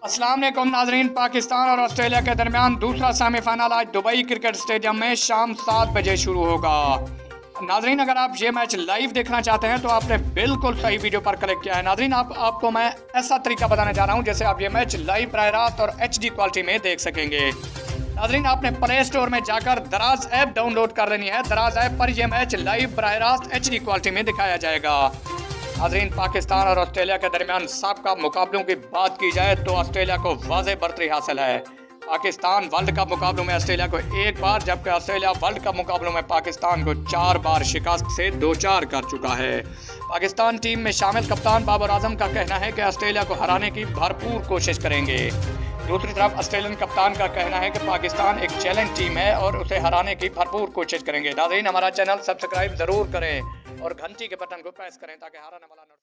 अस्सलाम वालेकुम नाजरीन। पाकिस्तान और ऑस्ट्रेलिया के दरमियान दूसरा सेमीफाइनल आज दुबई क्रिकेट स्टेडियम में शाम 7 बजे शुरू होगा। नाजरीन, अगर आप ये मैच लाइव देखना चाहते हैं तो आपने बिल्कुल सही वीडियो पर क्लिक किया है। नाजरीन, आपको मैं ऐसा तरीका बताने जा रहा हूँ जैसे आप ये मैच लाइव बराह रास्त और HD क्वालिटी में देख सकेंगे। नाजरीन, आपने प्ले स्टोर में जाकर दराज ऐप डाउनलोड कर लेनी है। दराज ऐप पर यह मैच लाइव बराह रास्त HD क्वालिटी में दिखाया जाएगा। नाजरीन, पाकिस्तान और ऑस्ट्रेलिया के दरमियान साबका मुकाबलों की बात की जाए तो ऑस्ट्रेलिया को वाज़ेह बढ़तरी हासिल है। पाकिस्तान वर्ल्ड कप मुकाबलों में ऑस्ट्रेलिया को 1 बार, जबकि ऑस्ट्रेलिया वर्ल्ड कप मुकाबलों में पाकिस्तान को 4 बार शिकस्त से 2-4 कर चुका है। पाकिस्तान टीम में शामिल कप्तान बाबर आजम का कहना है कि ऑस्ट्रेलिया को हराने की भरपूर कोशिश करेंगे। दूसरी तरफ ऑस्ट्रेलियन कप्तान का कहना है कि पाकिस्तान एक चैलेंज टीम है और उसे हराने की भरपूर कोशिश करेंगे। नाज़रीन, हमारा चैनल सब्सक्राइब ज़रूर करें और घंटी के बटन को प्रेस करें ताकि हराने वाला